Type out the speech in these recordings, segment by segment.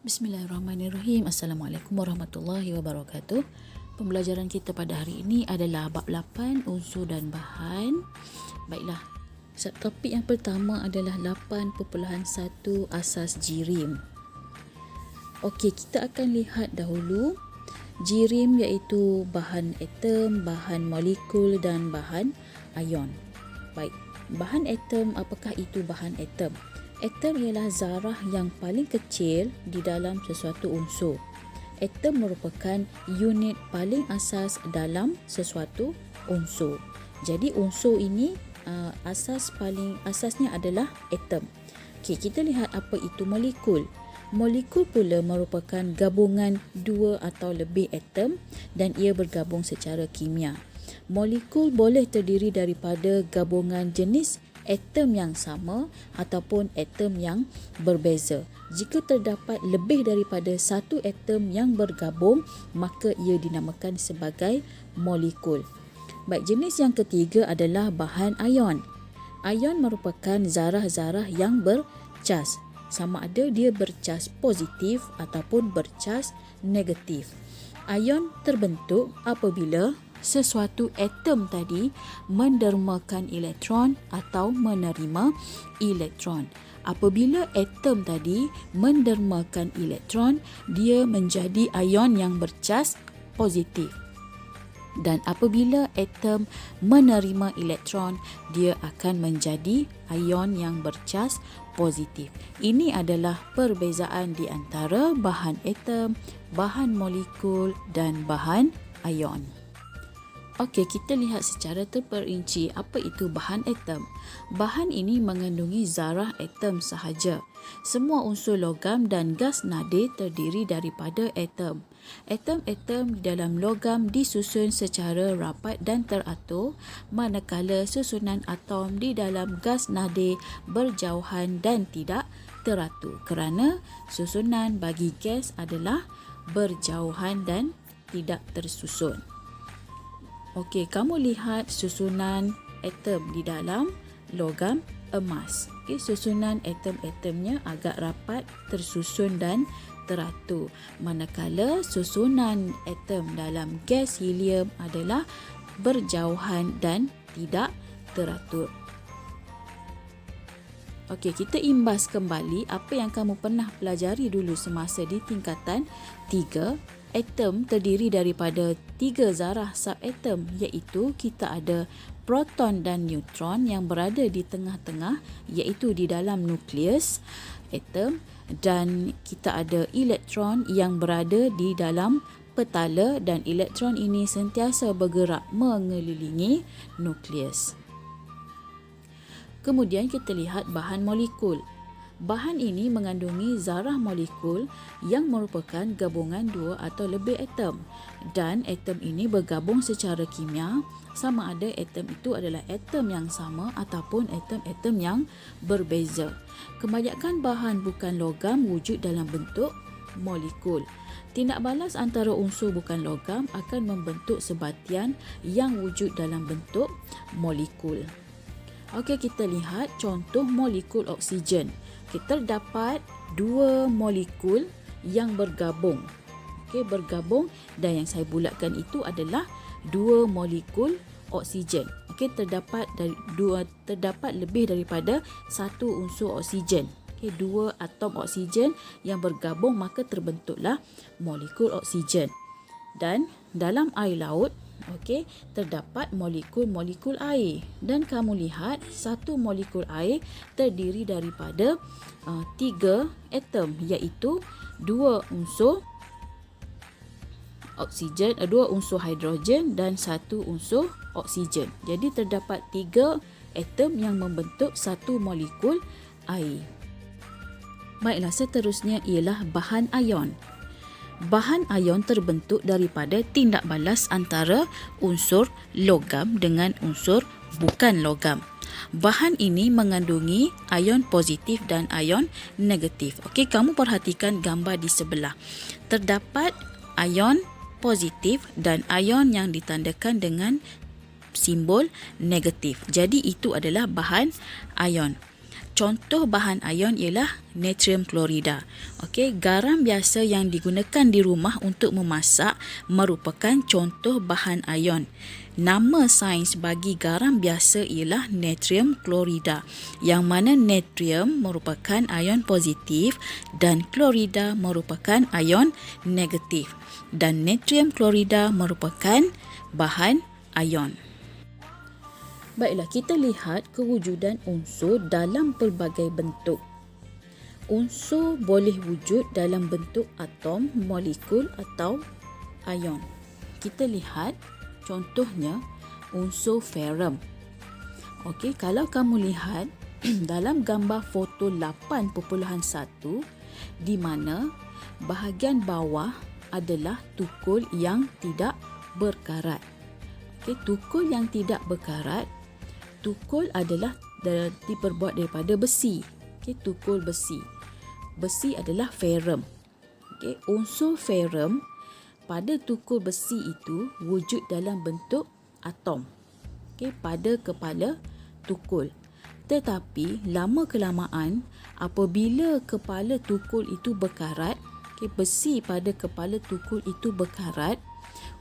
Bismillahirrahmanirrahim. Assalamualaikum warahmatullahi wabarakatuh. Pembelajaran kita pada hari ini adalah bab 8 unsur dan bahan. Baiklah, topik yang pertama adalah 8.1 asas jirim. Okey, kita akan lihat dahulu jirim iaitu bahan atom, bahan molekul dan bahan ion. Baik, bahan atom, apakah itu bahan atom? Atom ialah zarah yang paling kecil di dalam sesuatu unsur. Atom merupakan unit paling asas dalam sesuatu unsur. Jadi unsur ini asasnya adalah atom. Okey, kita lihat apa itu molekul. Molekul pula merupakan gabungan dua atau lebih atom dan ia bergabung secara kimia. Molekul boleh terdiri daripada gabungan jenis atom yang sama ataupun atom yang berbeza. Jika terdapat lebih daripada satu atom yang bergabung, maka ia dinamakan sebagai molekul. Baik, jenis yang ketiga adalah bahan ion. Ion merupakan zarah-zarah yang bercas. Sama ada dia bercas positif ataupun bercas negatif. Ion terbentuk apabila sesuatu atom tadi mendermakan elektron atau menerima elektron. Apabila atom tadi mendermakan elektron, dia menjadi ion yang bercas positif. Dan apabila atom menerima elektron, dia akan menjadi ion yang bercas positif. Ini adalah perbezaan di antara bahan atom, bahan molekul dan bahan ion. Okey, kita lihat secara terperinci apa itu bahan atom. Bahan ini mengandungi zarah atom sahaja. Semua unsur logam dan gas nadir terdiri daripada atom. Atom-atom di dalam logam disusun secara rapat dan teratur, manakala susunan atom di dalam gas nadir berjauhan dan tidak teratur, kerana susunan bagi gas adalah berjauhan dan tidak tersusun. Okey, kamu lihat susunan atom di dalam logam emas. Okey, susunan atom-atomnya agak rapat, tersusun dan teratur. Manakala susunan atom dalam gas helium adalah berjauhan dan tidak teratur. Okey, kita imbas kembali apa yang kamu pernah pelajari dulu semasa di tingkatan 3. Atom terdiri daripada 3 zarah subatom, iaitu kita ada proton dan neutron yang berada di tengah-tengah, iaitu di dalam nukleus atom, dan kita ada elektron yang berada di dalam petala, dan elektron ini sentiasa bergerak mengelilingi nukleus. Kemudian kita lihat bahan molekul. Bahan ini mengandungi zarah molekul yang merupakan gabungan dua atau lebih atom, dan atom ini bergabung secara kimia, sama ada atom itu adalah atom yang sama ataupun atom-atom yang berbeza. Kebanyakan bahan bukan logam wujud dalam bentuk molekul. Tindak balas antara unsur bukan logam akan membentuk sebatian yang wujud dalam bentuk molekul. Okey, kita lihat contoh molekul oksigen. Terdapat dua molekul yang bergabung. Okey, bergabung, dan yang saya bulatkan itu adalah dua molekul oksigen. Okey, terdapat lebih daripada satu unsur oksigen. Okey, dua atom oksigen yang bergabung, maka terbentuklah molekul oksigen. Dan dalam air laut, okey, terdapat molekul-molekul air, dan kamu lihat satu molekul air terdiri daripada 3 atom, iaitu dua unsur oksigen, dua unsur hidrogen dan satu unsur oksigen. Jadi terdapat 3 atom yang membentuk satu molekul air. Baiklah, seterusnya ialah bahan ion. Bahan ion terbentuk daripada tindak balas antara unsur logam dengan unsur bukan logam. Bahan ini mengandungi ion positif dan ion negatif. Okey, kamu perhatikan gambar di sebelah. Terdapat ion positif dan ion yang ditandakan dengan simbol negatif. Jadi itu adalah bahan ion. contoh bahan ion ialah natrium klorida. Okey, garam biasa yang digunakan di rumah untuk memasak merupakan contoh bahan ion. Nama sains bagi garam biasa ialah natrium klorida, yang mana natrium merupakan ion positif dan klorida merupakan ion negatif. Dan natrium klorida merupakan bahan ion. Baiklah, kita lihat kewujudan unsur dalam pelbagai bentuk. Unsur boleh wujud dalam bentuk atom, molekul atau ion. Kita lihat contohnya unsur ferrum. Okey, kalau kamu lihat dalam gambar foto 8.1 di mana bahagian bawah adalah tukul yang tidak berkarat. Okey, tukul yang tidak berkarat, tukul adalah diperbuat daripada besi. Okey, tukul besi. Besi adalah ferrum. Okey, unsur ferrum pada tukul besi itu wujud dalam bentuk atom. Okey, pada kepala tukul. Tetapi lama kelamaan apabila kepala tukul itu berkarat, okey, besi pada kepala tukul itu berkarat,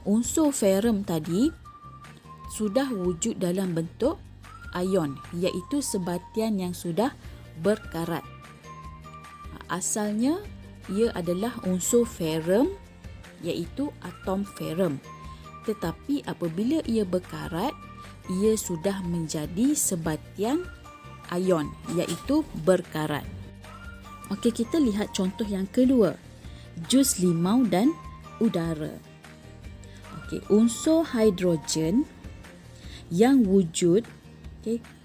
unsur ferrum tadi sudah wujud dalam bentuk ion, iaitu sebatian yang sudah berkarat. Asalnya ia adalah unsur ferrum, iaitu atom ferrum. Tetapi apabila ia berkarat, ia sudah menjadi sebatian ion, iaitu berkarat. Okey, kita lihat contoh yang kedua. Jus limau dan udara. Okey, unsur hidrogen yang wujud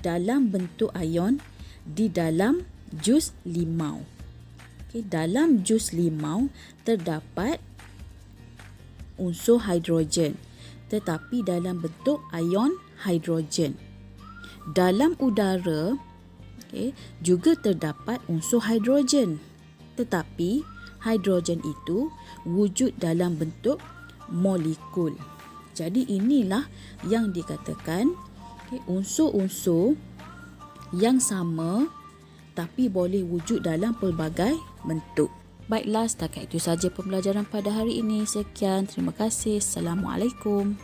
dalam bentuk ion di dalam jus limau. Dalam jus limau terdapat unsur hidrogen, tetapi dalam bentuk ion hidrogen. Dalam udara juga terdapat unsur hidrogen, tetapi hidrogen itu wujud dalam bentuk molekul. Jadi inilah yang dikatakan unsur-unsur yang sama tapi boleh wujud dalam pelbagai bentuk. Baiklah, setakat itu saja pembelajaran pada hari ini. Sekian, terima kasih. Assalamualaikum.